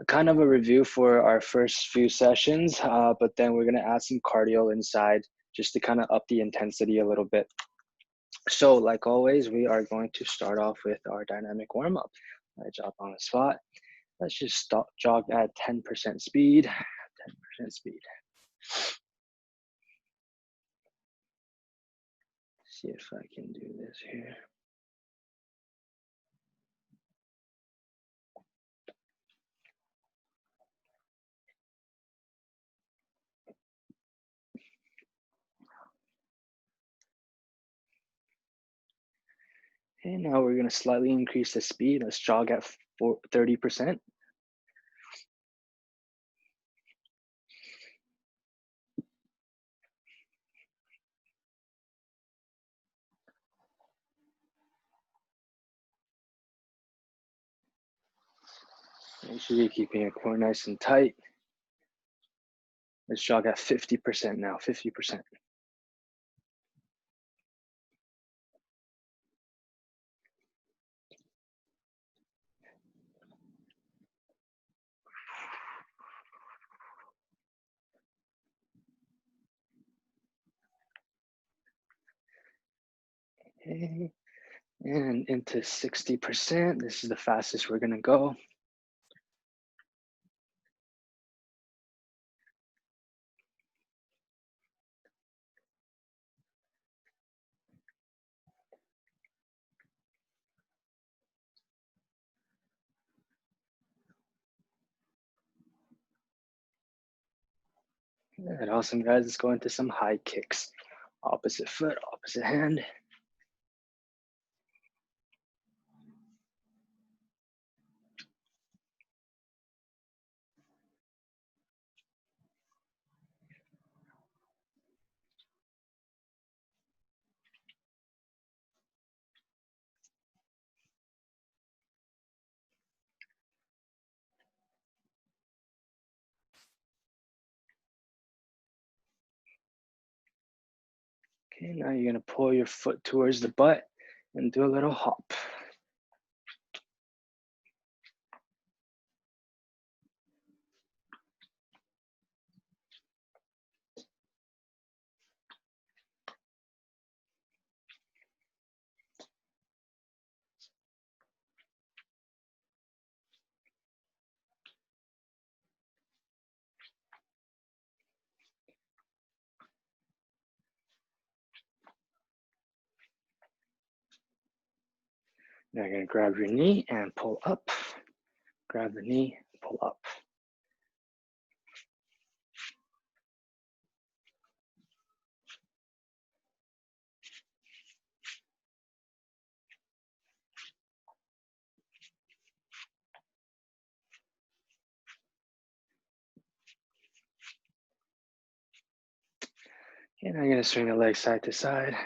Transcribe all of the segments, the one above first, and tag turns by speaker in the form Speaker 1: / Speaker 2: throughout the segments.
Speaker 1: kind of a review for our first few sessions, but then we're gonna add some cardio inside just to kind of up the intensity a little bit. So like always, we are going to start off with our dynamic warm up. I jump on the spot. Let's just stop, jog at 10% speed, 10% speed. See if I can do this here. Okay, now we're gonna slightly increase the speed. Let's jog at 30%. Make sure you're keeping your core nice and tight. Let's jog at 50% now, 50%. Okay, and into 60%. This is the fastest we're gonna go. Good, awesome guys, let's go into some high kicks. Opposite foot, opposite hand. Okay, now you're gonna pull your foot towards the butt and do a little hop. Now you're gonna grab your knee and pull up. Grab the knee, pull up. Okay, now you're gonna swing the leg side to side.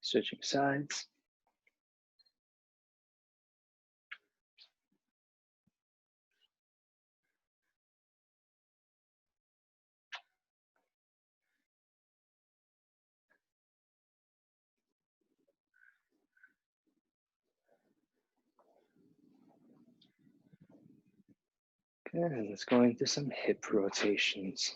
Speaker 1: Switching sides. Good, and let's go into some hip rotations.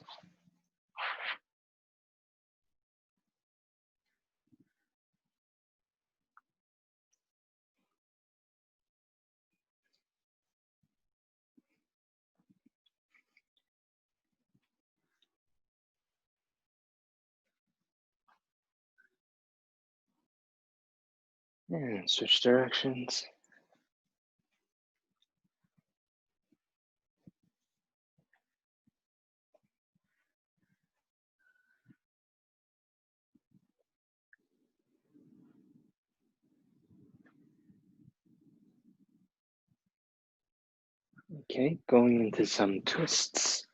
Speaker 1: And switch directions. Okay, going into some twists.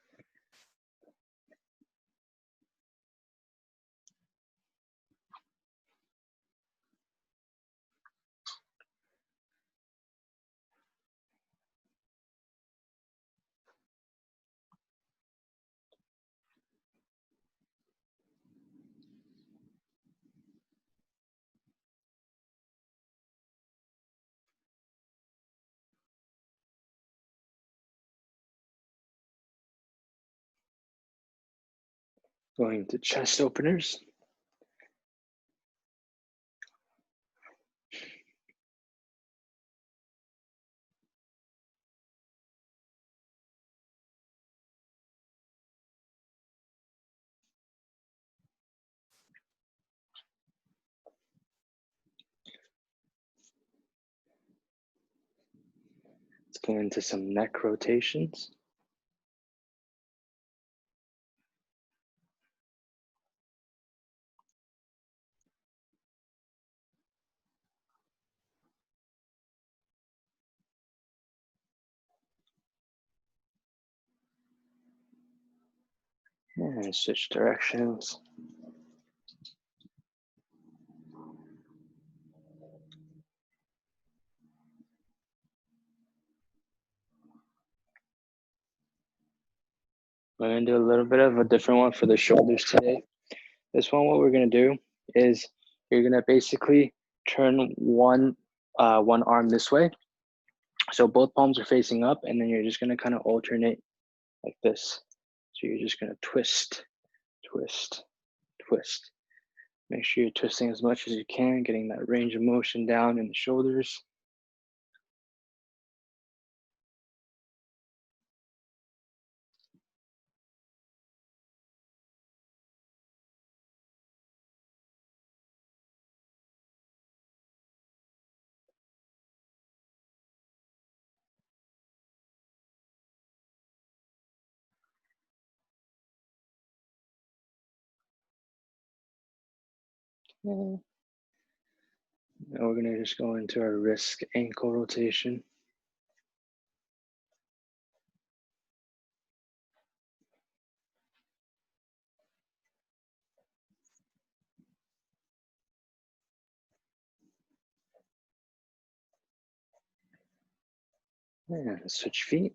Speaker 1: Going to chest openers. Let's go into some neck rotations. And switch directions. We're gonna do a little bit of a different one for the shoulders today. This one, what we're gonna do is you're gonna basically turn one arm this way. So both palms are facing up, and then you're just gonna kind of alternate like this. So you're just gonna twist, twist, twist. Make sure you're twisting as much as you can, getting that range of motion down in the shoulders. Now we're gonna just go into our wrist ankle rotation. And switch feet.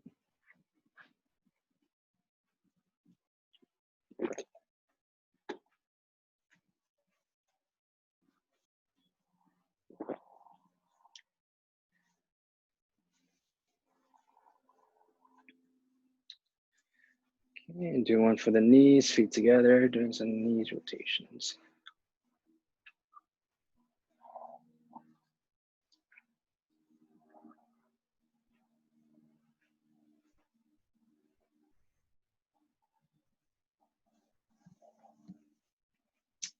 Speaker 1: Okay, and do one for the knees, feet together, doing some knees rotations.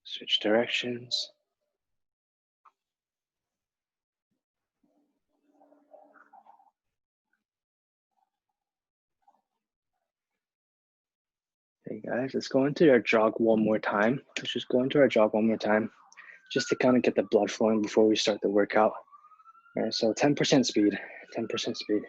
Speaker 1: Switch directions. Hey guys, let's go into our jog one more time. Let's just go into our jog one more time, just to kind of get the blood flowing before we start the workout. All right, so 10% speed, 10% speed.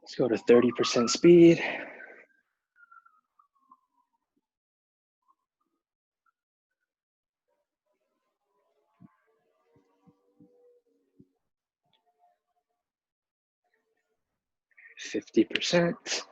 Speaker 1: Let's go to 30% speed. %.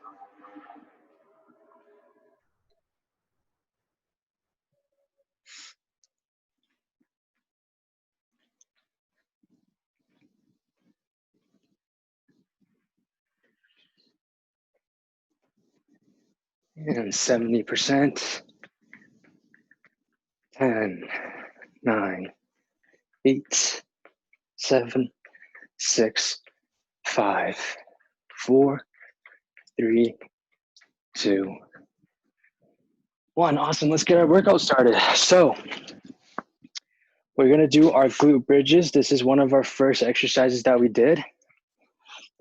Speaker 1: And 70%. 10, 9, 8, 7, 6, 5, 4, 3, 2, 1. Awesome. Let's get our workout started. So we're gonna do our glute bridges. This is one of our first exercises that we did.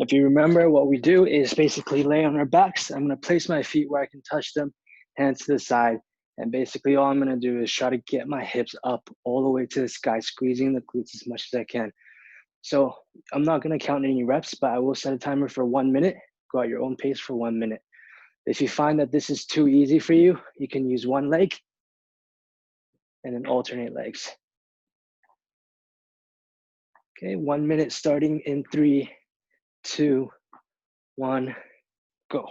Speaker 1: If you remember, what we do is basically lay on our backs. I'm gonna place my feet where I can touch them, hands to the side. And basically all I'm gonna do is try to get my hips up all the way to the sky, squeezing the glutes as much as I can. So I'm not gonna count any reps, but I will set a timer for 1 minute. Go at your own pace for 1 minute. If you find that this is too easy for you, you can use one leg and then alternate legs. Okay, 1 minute starting in 3, 2, 1, go.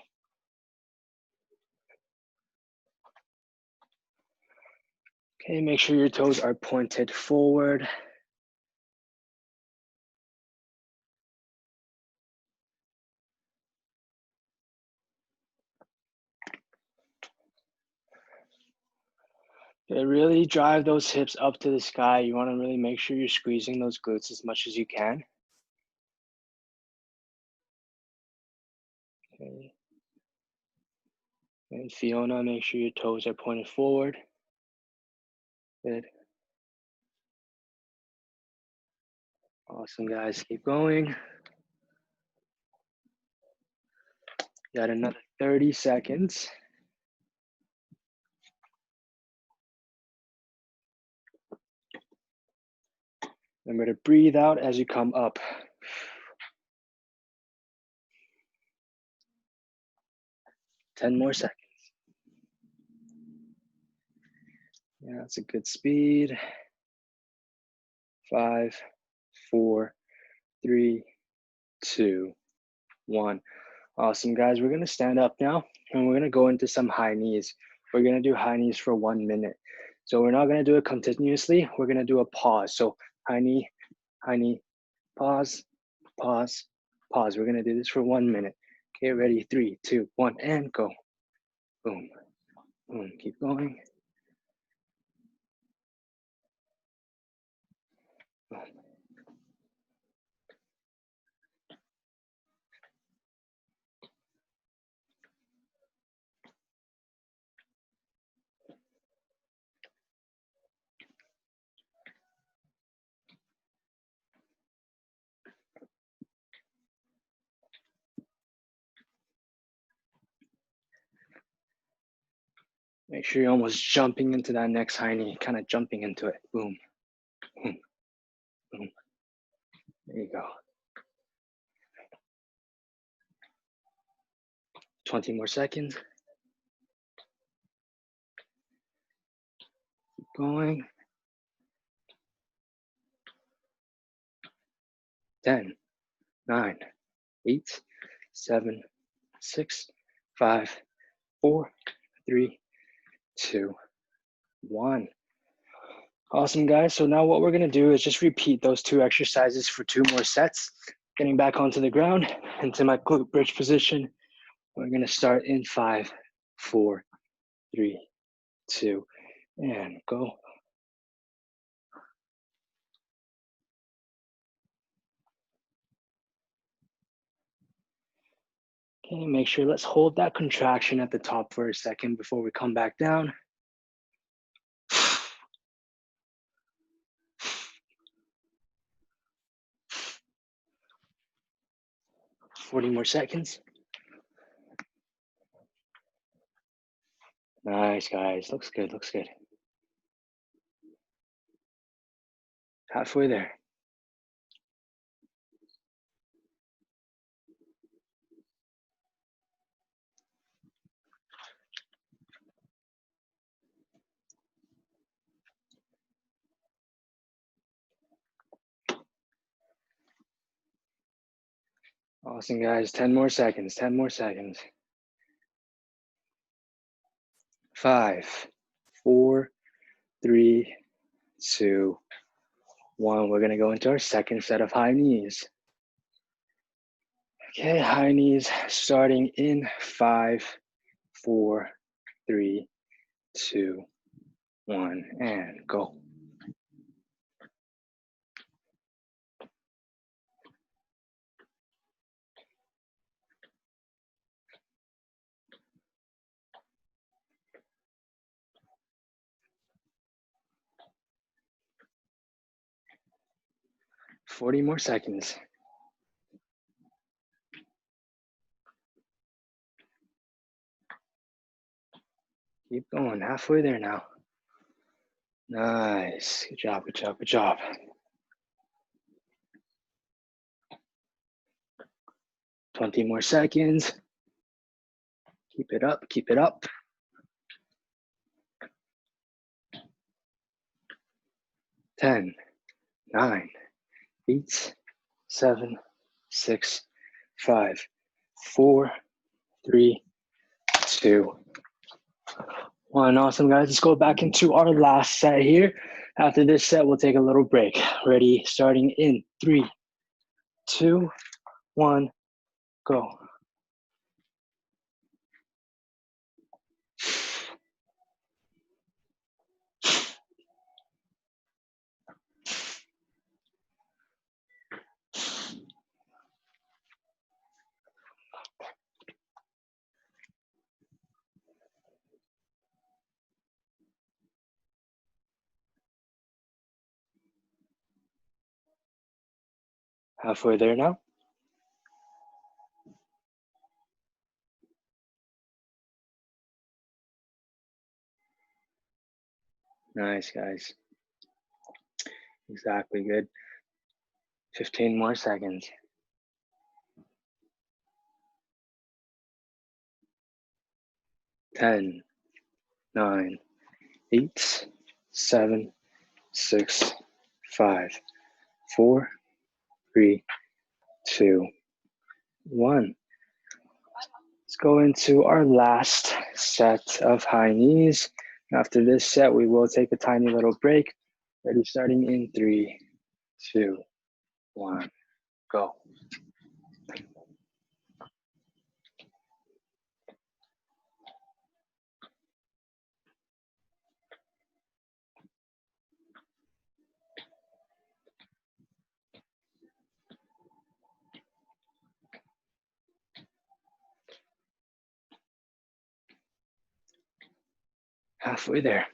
Speaker 1: Okay, make sure your toes are pointed forward. Okay, really drive those hips up to the sky. You want to really make sure you're squeezing those glutes as much as you can. Okay. And Fiona, make sure your toes are pointed forward. Good. Awesome, guys. Keep going. Got another 30 seconds. Remember to breathe out as you come up. Ten more seconds. Yeah, that's a good speed. 5, 4, 3, 2, 1. Awesome, guys. We're going to stand up now, and we're going to go into some high knees. We're going to do high knees for 1 minute. So we're not going to do it continuously. We're going to do a pause. So high knee, pause, pause, pause. We're going to do this for 1 minute. Okay, ready? 3, 2, 1, and go. Boom, boom. Keep going. Boom. Make sure you're almost jumping into that next high knee, kind of jumping into it. Boom, boom, boom. There you go. 20 more seconds. Keep going. 10, 9, 8, 7, 6, 5, 4, 3, 2, 1. Awesome, guys. So now what we're going to do is just repeat those 2 exercises for 2 more sets. Getting back onto the ground into my glute bridge position. We're going to start in 5, 4, 3, 2, and go. Okay, make sure, let's hold that contraction at the top for a second before we come back down. 40 more seconds. Nice, guys. Looks good, looks good. Halfway there. Awesome, guys. 10 more seconds, 10 more seconds. 5, 4, 3, 2, 1. We're gonna go into our second set of high knees. Okay, high knees starting in 5, 4, 3, 2, 1, and go. Forty more seconds. Keep going, halfway there now. Nice, good job, good job, good job. 20 more seconds. Keep it up, keep it up. 10, 9, 8, 7, 6, 5, 4, 3, 2, 1. Awesome, guys. Let's go back into our last set here. After this set, we'll take a little break. Ready? Starting in 3, 2, 1, go. Halfway there now. Nice, guys. Exactly, good. 15 more seconds. 10, 9, 8, 7, 6, 5, 4, 3, 2, 1. Let's go into our last set of high knees. After this set, we will take a tiny little break. Ready, starting in 3, 2, 1, go. Halfway there.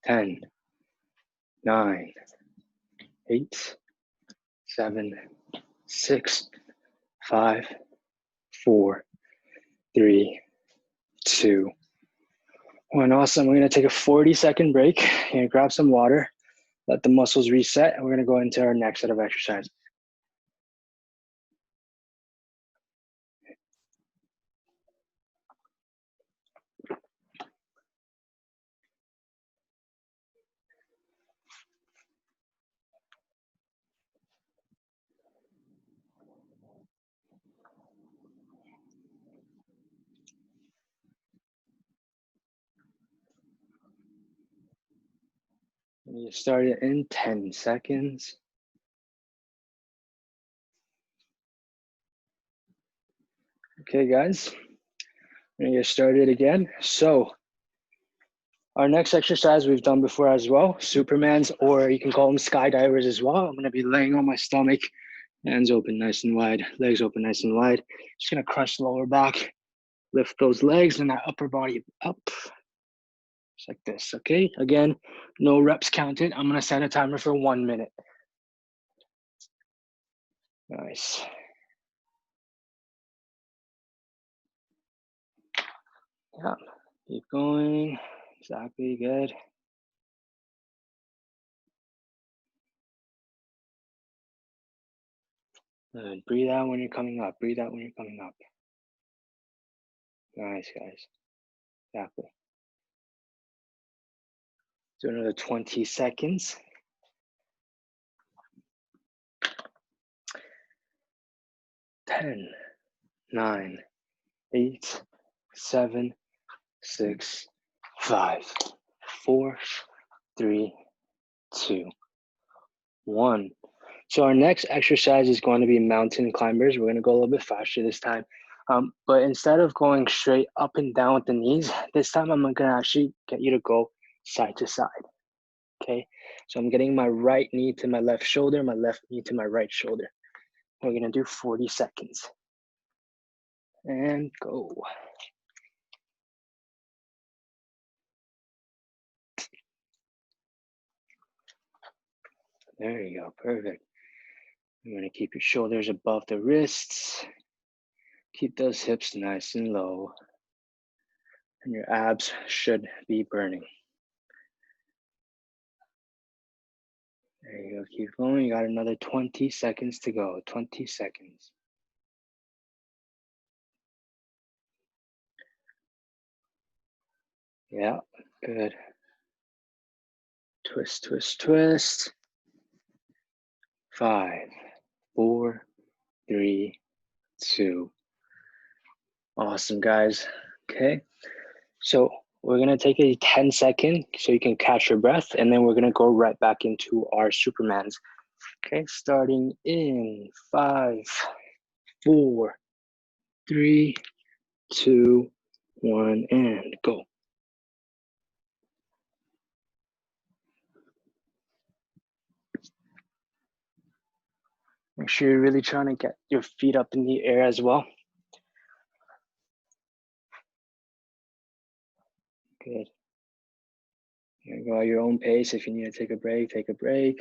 Speaker 1: Ten, 9, 8, 7, 6, 5, 4, 3, 2, 1. Awesome. We're going to take a 40-second break. You're going to grab some water, let the muscles reset, and we're going to go into our next set of exercises. You start it in 10 seconds. Okay, guys, we're gonna get started again. So our next exercise we've done before as well, Supermans, or you can call them skydivers as well. I'm gonna be laying on my stomach, hands open nice and wide, legs open nice and wide. Just gonna crunch the lower back, lift those legs and that upper body up, just like this, okay? Again, no reps counted. I'm gonna set a timer for 1 minute. Nice. Yeah, keep going, exactly, good. Good, breathe out when you're coming up, breathe out when you're coming up. Nice, guys, exactly. Do another 20 seconds. 10, 9, 8, 7, 6, 5, 4, 3, 2, 1. So our next exercise is going to be mountain climbers. We're going to go a little bit faster this time. But instead of going straight up and down with the knees, this time I'm going to actually get you to go side to side. Okay, so I'm getting my right knee to my left shoulder, my left knee to my right shoulder. We're going to do 40 seconds. And go. There you go, perfect. You're gonna keep your shoulders above the wrists. Keep those hips nice and low. And your abs should be burning. There you go, keep going. You got another 20 seconds to go, 20 seconds. Yeah, good. Twist, twist, twist. 5, 4, 3, 2. Awesome, guys. Okay, so we're gonna take a 10-second so you can catch your breath, and then we're gonna go right back into our Supermans. Okay, starting in 5, 4, 3, 2, 1, and go. Make sure you're really trying to get your feet up in the air as well. Good. Here, go at your own pace. If you need to take a break, take a break.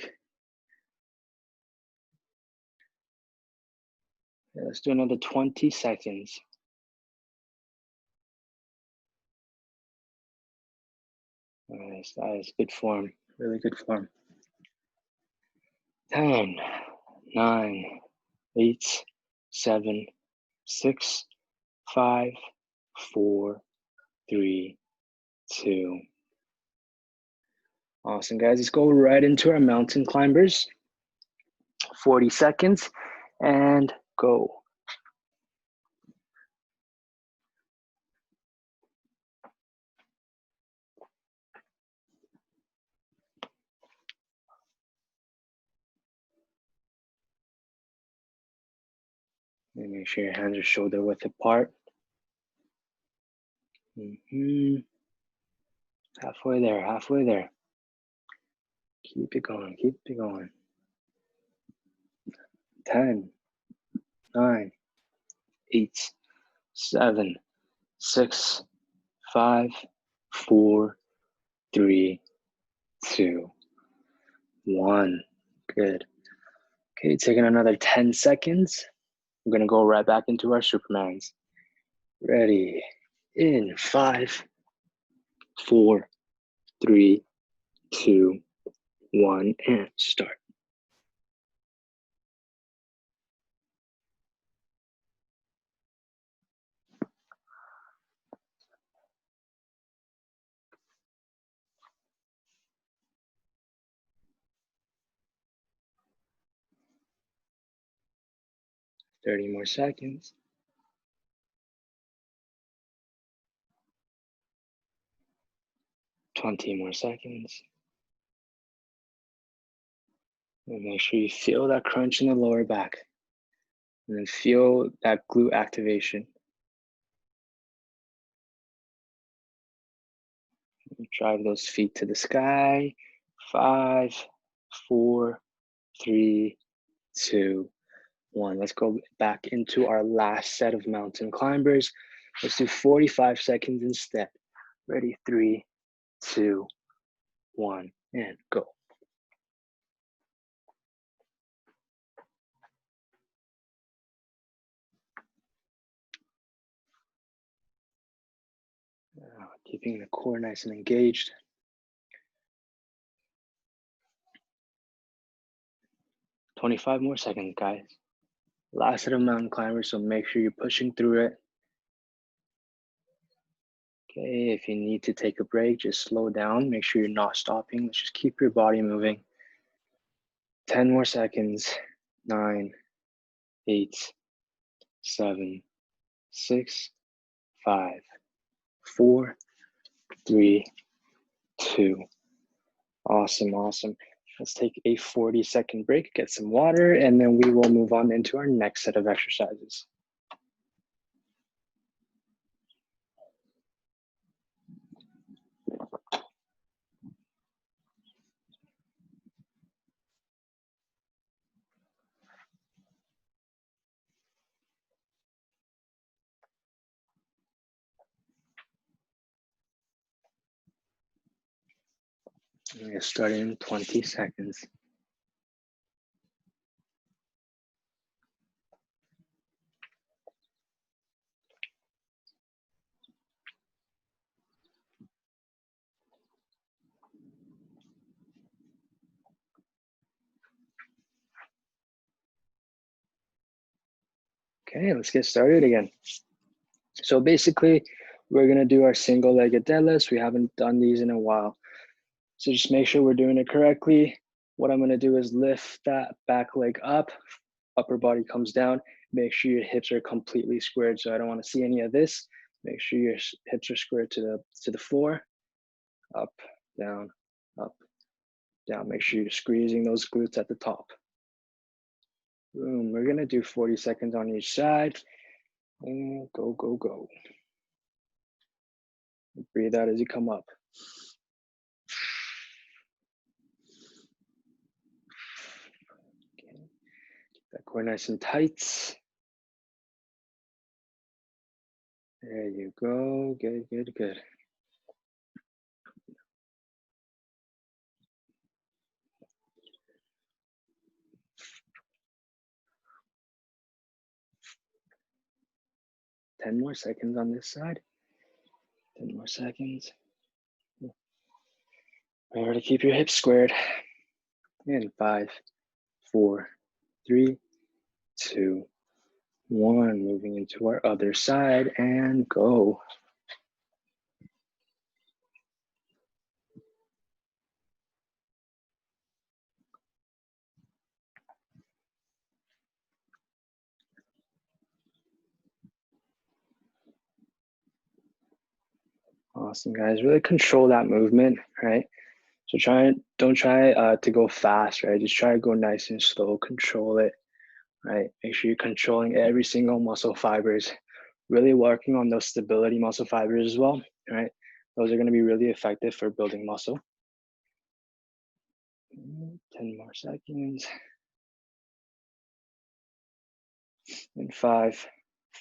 Speaker 1: Okay, let's do another 20 seconds. Nice, that is good form, really good form. 10, 9, 8, 7, 6, 5, 4, 3, 2. Awesome, guys. Let's go right into our mountain climbers. 40 seconds and go. And make sure your hands are shoulder width apart. Halfway there, halfway there. Keep it going, keep it going. 10, 9, 8, 7, 6, 5, 4, 3, 2, 1. Good. Okay, taking another 10 seconds. We're gonna go right back into our Supermans. Ready, in 5, 4, 3, 2, 1, and start. Thirty more seconds. 20 more seconds. And make sure you feel that crunch in the lower back. And then feel that glute activation. Drive those feet to the sky. 5, 4, 3, 2, 1. Let's go back into our last set of mountain climbers. Let's do 45 seconds instead. Ready, 3, 2, 1, and go. Keeping the core nice and engaged. 25 more seconds, guys. Last set of mountain climbers, so make sure you're pushing through it. Okay, if you need to take a break, just slow down. Make sure you're not stopping. Let's just keep your body moving. 10 more seconds. 9, 8, 7, 6, 5, 4, 3, 2. Awesome, awesome. Let's take a 40-second break, get some water, and then we will move on into our next set of exercises. I'm gonna start in 20 seconds. Okay, let's get started again. So basically, we're gonna do our single-legged deadlifts. We haven't done these in a while. So just make sure we're doing it correctly. What I'm gonna do is lift that back leg up, upper body comes down. Make sure your hips are completely squared. So I don't wanna see any of this. Make sure your hips are squared to the floor. Up, down, up, down. Make sure you're squeezing those glutes at the top. Boom, we're gonna do 40 seconds on each side. And go, go, go. Breathe out as you come up. Okay. Keep that core nice and tight. There you go. Good, good, good. 10 more seconds on this side. 10 more seconds. Remember to keep your hips squared. And 5, 4, 3, 2, 1. Moving into our other side and go. Awesome, guys. Really control that movement, right? So don't try to go fast, right? Just try to go nice and slow. Control it, right? Make sure you're controlling every single muscle fibers. Really working on those stability muscle fibers as well, right? Those are going to be really effective for building muscle. 10 more seconds. And 5,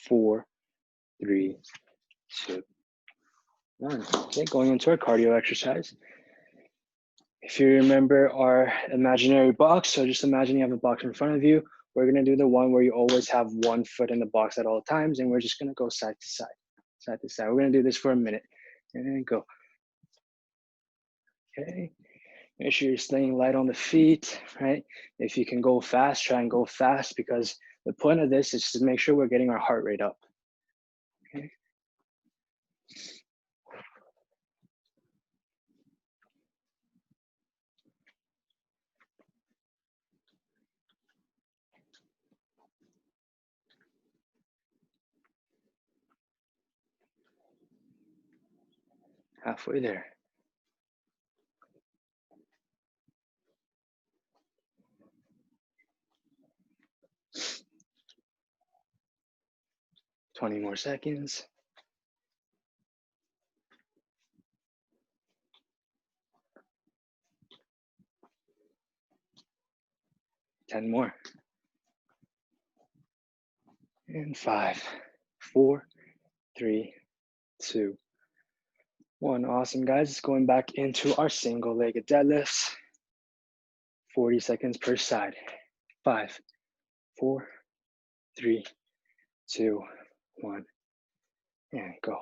Speaker 1: 4, 3, 2, 1. Okay, going into our cardio exercise. If you remember our imaginary box, so just imagine you have a box in front of you. We're gonna do the one where you always have one foot in the box at all times, and we're just gonna go side to side, side to side. We're gonna do this for a minute, and then go. Okay, make sure you're staying light on the feet, right? If you can go fast, try and go fast, because the point of this is to make sure we're getting our heart rate up. Okay. Halfway there. Twenty more seconds. 10 more. And 5, 4, 3, 2, 1. Awesome, guys. It's going back into our single-legged deadlifts. 40 seconds per side. 5, 4, 3, 2, 1, and go.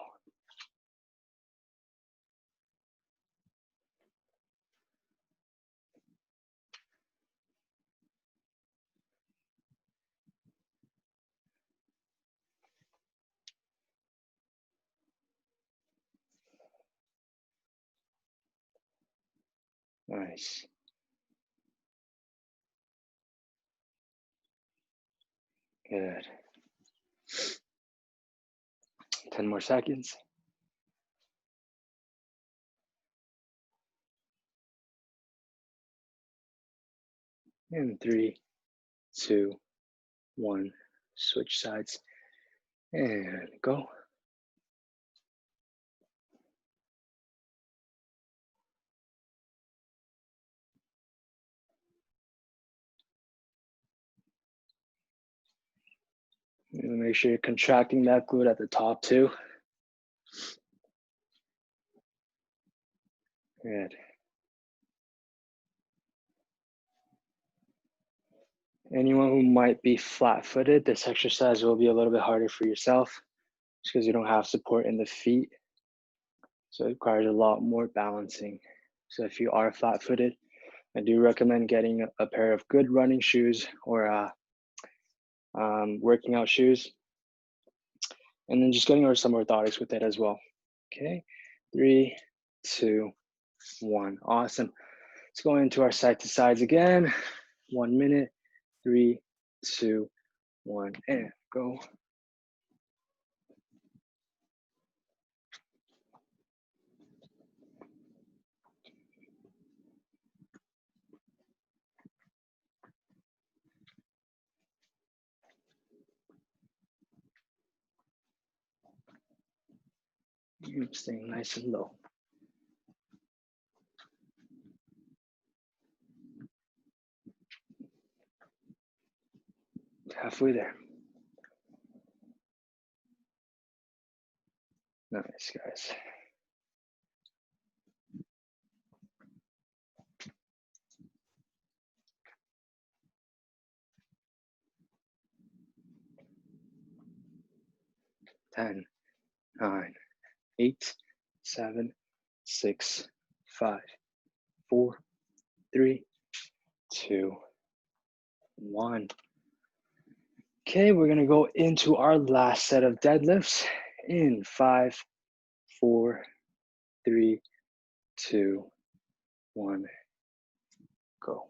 Speaker 1: Nice. Good. 10 more seconds. And 3, 2, 1. Switch sides and go. And make sure you're contracting that glute at the top too. Good. Anyone who might be flat-footed, this exercise will be a little bit harder for yourself just because you don't have support in the feet. So it requires a lot more balancing. So if you are flat-footed, I do recommend getting a pair of good running shoes or working out shoes. And then just getting some orthotics with it as well. Okay, 3, 2, 1. Awesome. Let's go into our side to sides again. 1 minute, 3, 2, 1, and go. Staying nice and low. Halfway there. Nice, guys. 10, 9, 8, 7, 6, 5, 4, 3, 2, 1. Okay, we're gonna go into our last set of deadlifts in 5, 4, 3, 2, 1, go.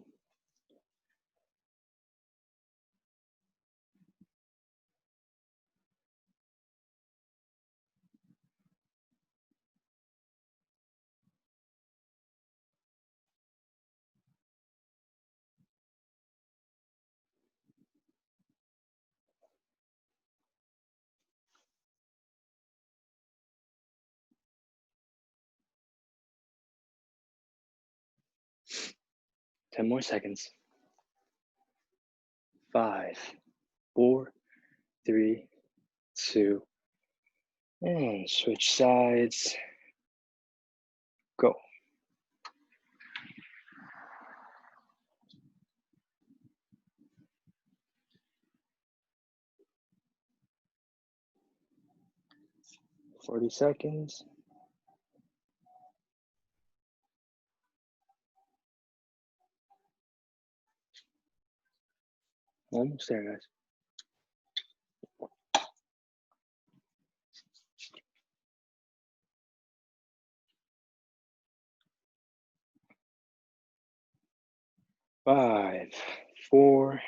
Speaker 1: Ten more seconds. 5, 4, 3, 2, and switch sides. Go. Forty seconds. Almost there, guys. 5, 4,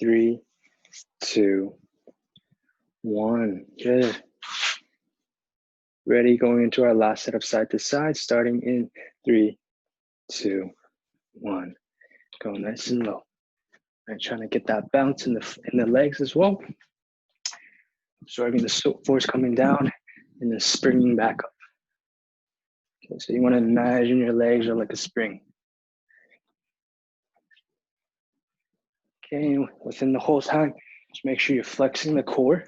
Speaker 1: 3, 2, 1. Good. Ready, going into our last set of side to side, starting in 3, 2, 1. Go nice and low. And trying to get that bounce in the legs as well. Absorbing the force coming down and then springing back up. Okay, so you want to imagine your legs are like a spring. Okay, within the whole time, just make sure you're flexing the core.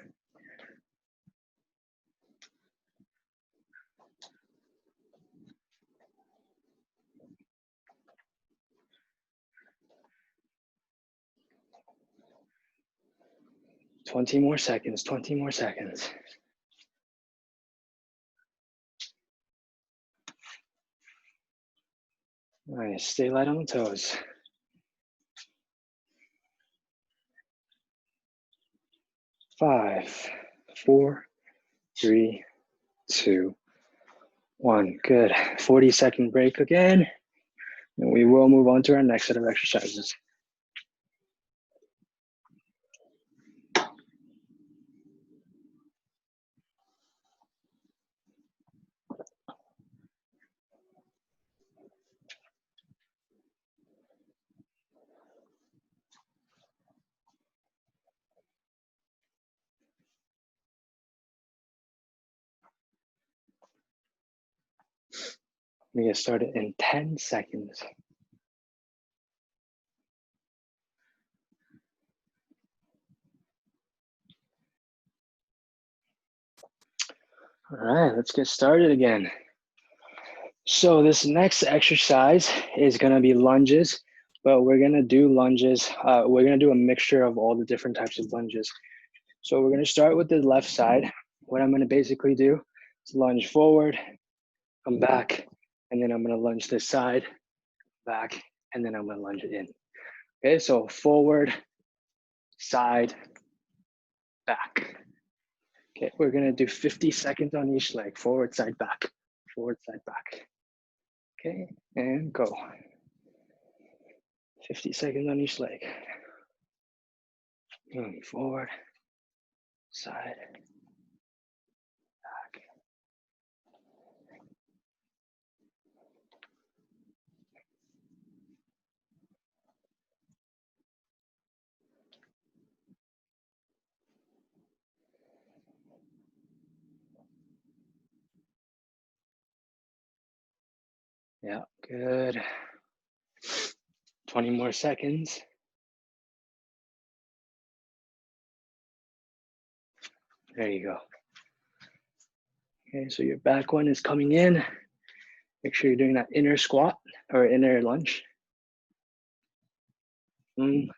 Speaker 1: Twenty more seconds, 20 more seconds. Nice, stay light on the toes. 5, 4, 3, 2, 1. Good. 40-second break again. And we will move on to our next set of exercises. We get started in 10 seconds. All right, let's get started again. So this next exercise is gonna be lunges, but we're gonna do lunges. We're gonna do a mixture of all the different types of lunges. So we're gonna start with the left side. What I'm gonna basically do is lunge forward, come back, and then I'm gonna lunge this side, back, and then I'm gonna lunge it in. Okay, so forward, side, back. Okay, we're gonna do 50 seconds on each leg. Forward, side, back. Forward, side, back. Okay, and go. 50 seconds on each leg. Moving forward, side, back. Yeah, good. 20 more seconds. There you go. Okay, so your back one is coming in. Make sure you're doing that inner squat or inner lunge. Boom,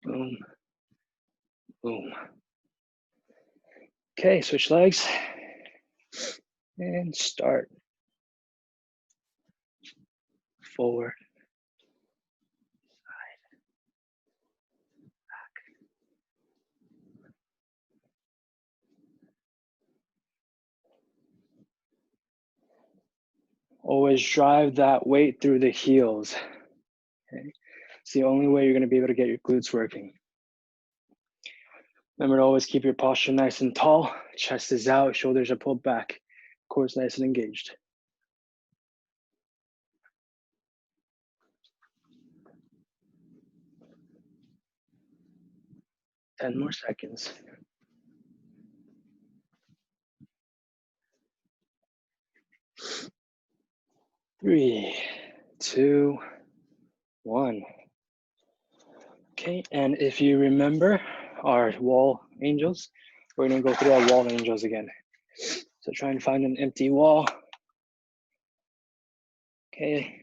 Speaker 1: boom, boom. Okay, switch legs and start. Forward. Always drive that weight through the heels. Okay? It's the only way you're going to be able to get your glutes working. Remember to always keep your posture nice and tall. Chest is out, shoulders are pulled back. Core is nice and engaged. 10 more seconds. 3, 2, 1. Okay, and if you remember our wall angels, we're gonna go through our wall angels again. So try and find an empty wall. Okay,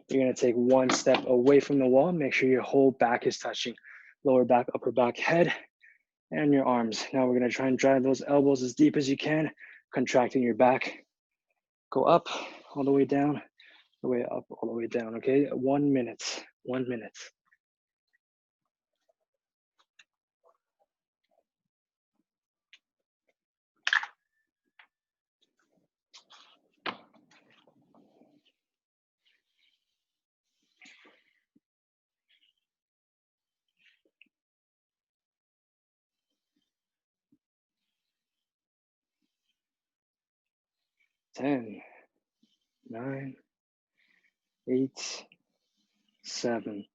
Speaker 1: you're gonna take one step away from the wall. Make sure your whole back is touching. Lower back, upper back, head, and your arms. Now we're gonna try and drive those elbows as deep as you can, contracting your back. Go up, all the way down, all the way up, all the way down, okay? 1 minute, 1 minute. 10, 9, 8, 7,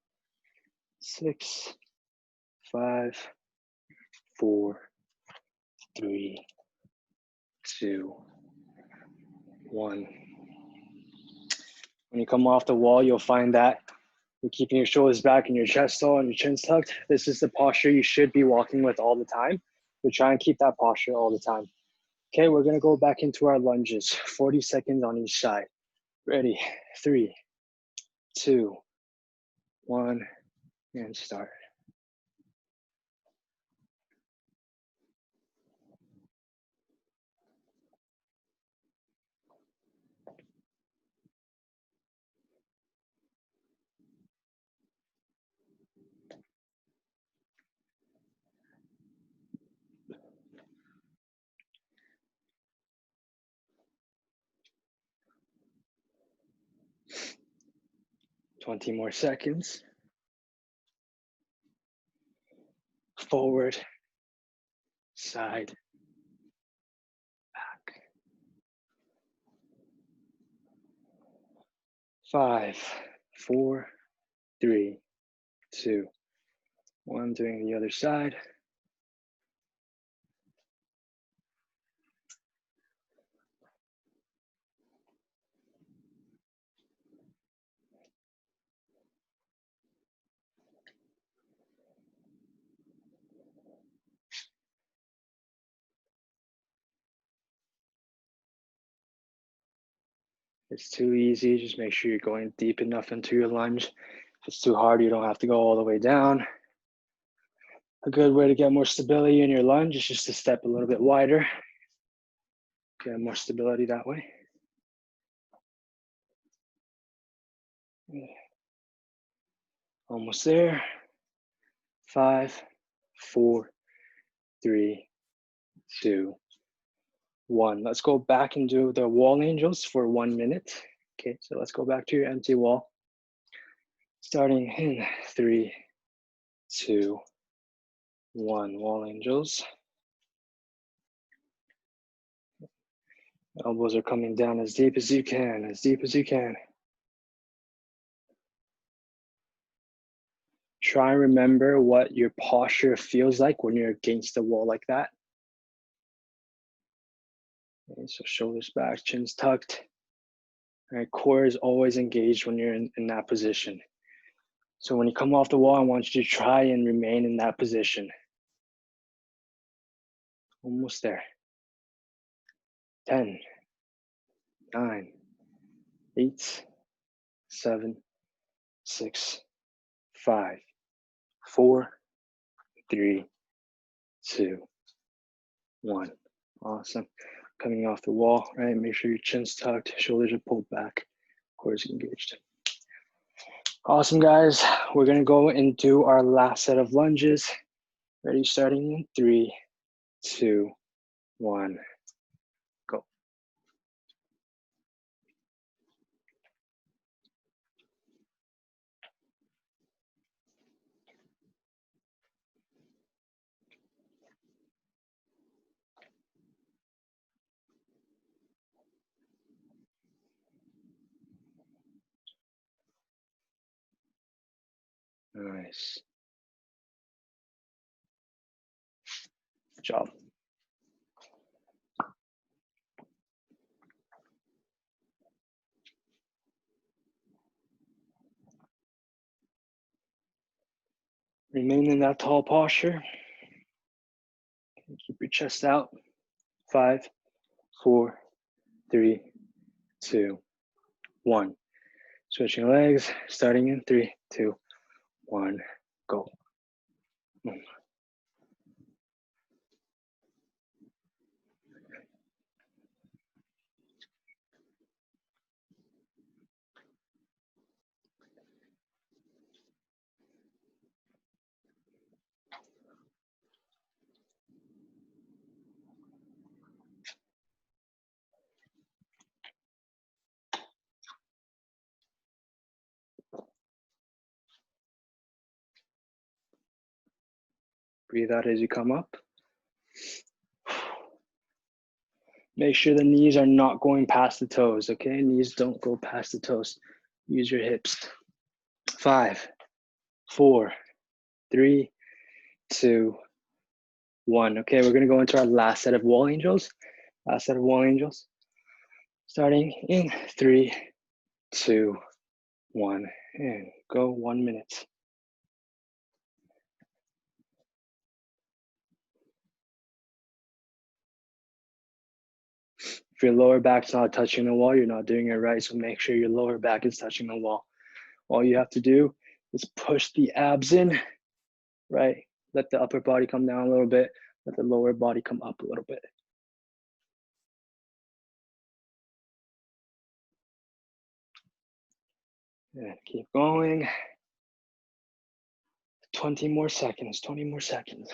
Speaker 1: 6, 5, 4, 3, 2, 1. When you come off the wall, you'll find that you're keeping your shoulders back and your chest tall and your chin's tucked. This is the posture you should be walking with all the time. So try and keep that posture all the time. Okay, we're gonna go back into our lunges, 40 seconds on each side. Ready, 3, 2, 1, and start. 20 more seconds. Forward, side, back. 5, 4, 3, 2, 1. Doing the other side. If it's too easy, just make sure you're going deep enough into your lunge. If it's too hard, you don't have to go all the way down. A good way to get more stability in your lunge is just to step a little bit wider. Get more stability that way. Almost there. 5, 4, 3, 2, 1. Let's go back and do the wall angels for 1 minute. Okay, so let's go back to your empty wall. Starting in 3, 2, 1. Wall angels. Elbows are coming down as deep as you can, as deep as you can. Try and remember what your posture feels like when you're against the wall like that. Okay, so shoulders back, chin's tucked. All right, core is always engaged when you're in that position. So when you come off the wall, I want you to try and remain in that position. Almost there. 10, 9, 8, 7, 6, 5, 4, 3, 2, 1. Awesome. Coming off the wall, right? Make sure your chin's tucked, shoulders are pulled back, core is engaged. Awesome, guys. We're going to go and do our last set of lunges. Ready, starting in 3, 2, 1, go. Nice. Good job. Remain in that tall posture. Keep your chest out. 5, 4, 3, 2, 1. Switching legs, starting in 3, 2, 1, go. Breathe out as you come up. Make sure the knees are not going past the toes, okay? Knees don't go past the toes. Use your hips. 5, 4, 3, 2, 1. Okay, we're gonna go into our last set of wall angels. Last set of wall angels. Starting in 3, 2, 1, and go. 1 minute. If your lower back's not touching the wall, you're not doing it right. So make sure your lower back is touching the wall. All you have to do is push the abs in, right? Let the upper body come down a little bit. Let the lower body come up a little bit. And keep going. 20 more seconds, 20 more seconds.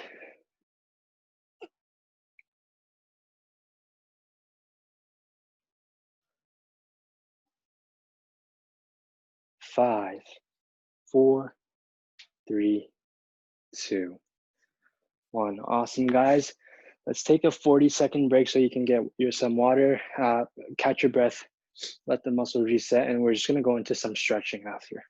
Speaker 1: 5, 4, 3, 2, 1. Awesome, guys. Let's take a 40-second break so you can get some water, catch your breath, let the muscle reset, and we're just gonna go into some stretching after.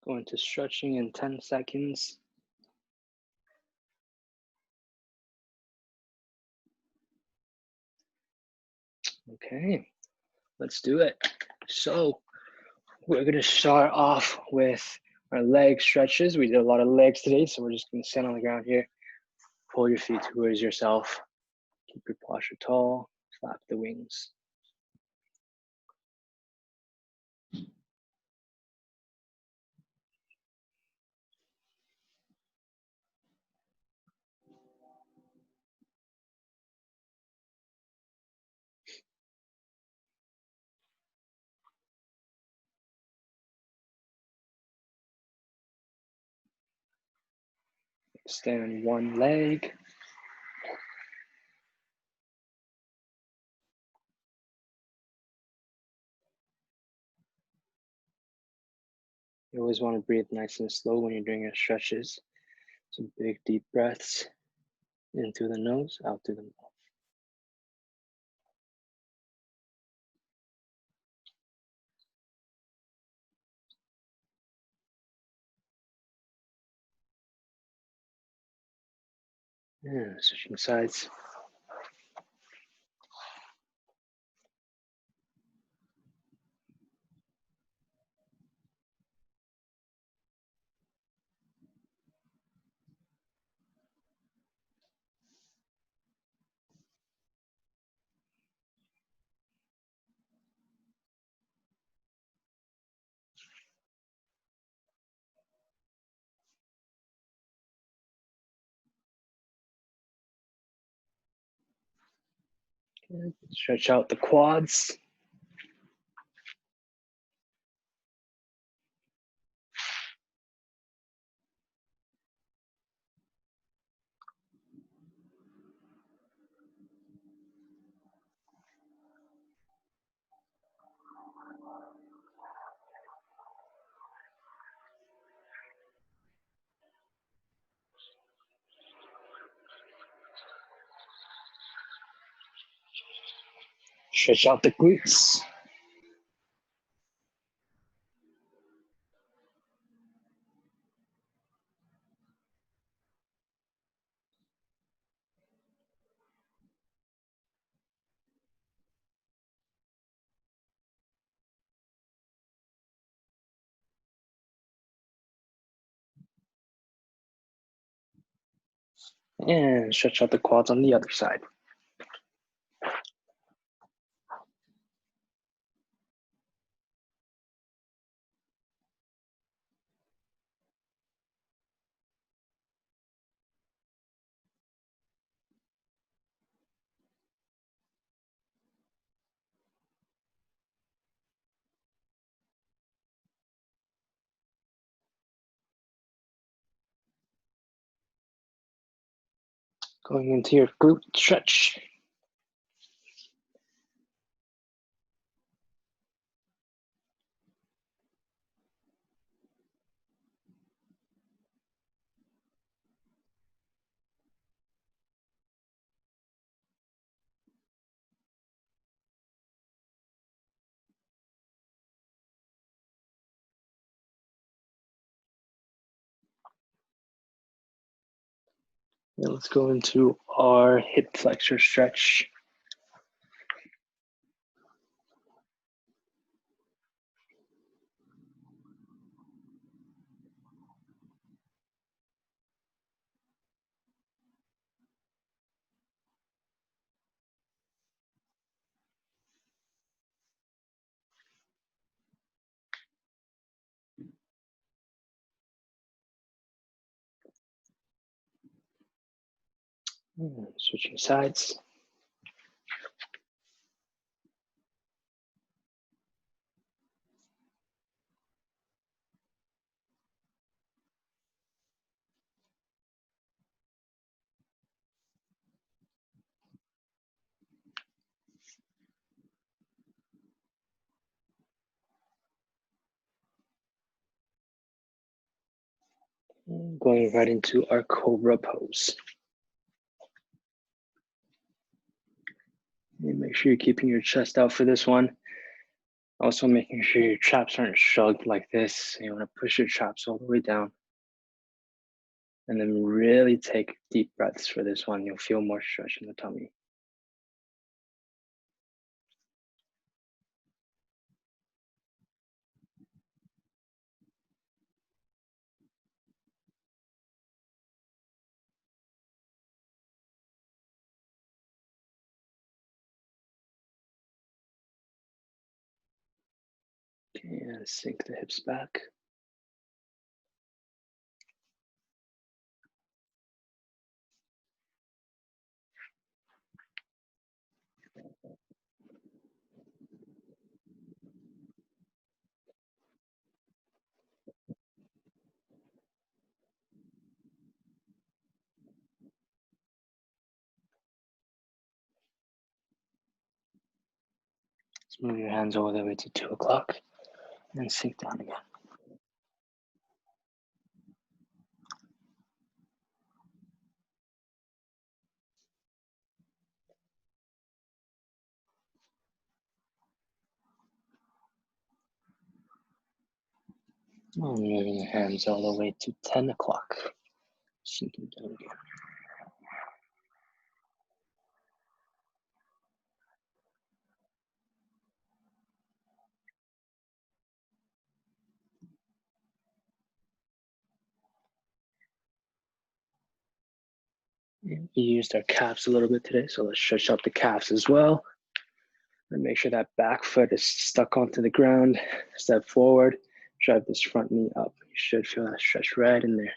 Speaker 1: Go into stretching in 10 seconds. Okay, let's do it. So we're gonna start off with our leg stretches. We did a lot of legs today, so we're just gonna sit on the ground here. Pull your feet towards yourself. Keep your posture tall, flap the wings. Extend one leg. You always want to breathe nice and slow when you're doing your stretches. Some big deep breaths in through the nose, out through the mouth. And switching sides. Good. Stretch out the quads. Stretch out the glutes. And stretch out the quads on the other side. Going into your glute stretch. Now let's go into our hip flexor stretch. And switching sides. And going right into our Cobra Pose. And make sure you're keeping your chest out for this one. Also making sure your traps aren't shrugged like this. You want to push your traps all the way down. And then really take deep breaths for this one. You'll feel more stretch in the tummy. Okay, and sink the hips back. Let's move your hands all the way to 2 o'clock and sink down again. And moving your hands all the way to 10 o'clock. Sinking down again. We used our calves a little bit today, so let's stretch out the calves as well. And make sure that back foot is stuck onto the ground. Step forward, drive this front knee up. You should feel that stretch right in there.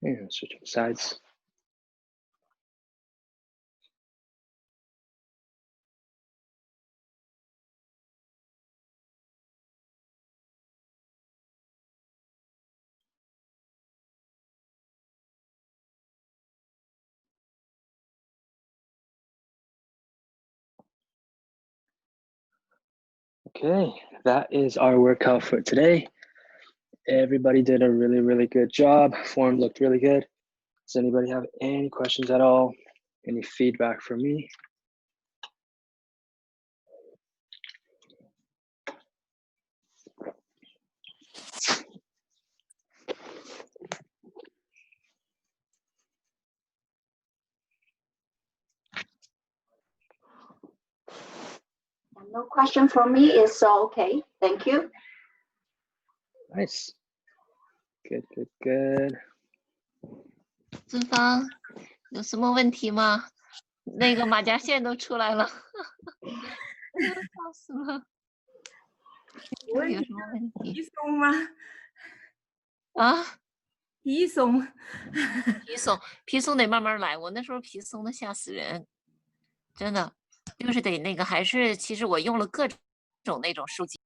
Speaker 1: And switching sides. Okay, that is our workout for today. Everybody did a really, really good job. Form looked really good. Does anybody have any questions at all? Any feedback for me?
Speaker 2: No question for me. It's okay. Thank you.
Speaker 1: Nice. Good, good, good.
Speaker 3: 资方有什么问题吗？那个马甲线都出来了，笑死了。有什么问题？
Speaker 4: 皮松吗？
Speaker 3: 啊？
Speaker 4: 皮松，
Speaker 3: 皮松得慢慢来。我那时候皮松的吓死人，真的，就是得那个，还是其实我用了各种那种收紧。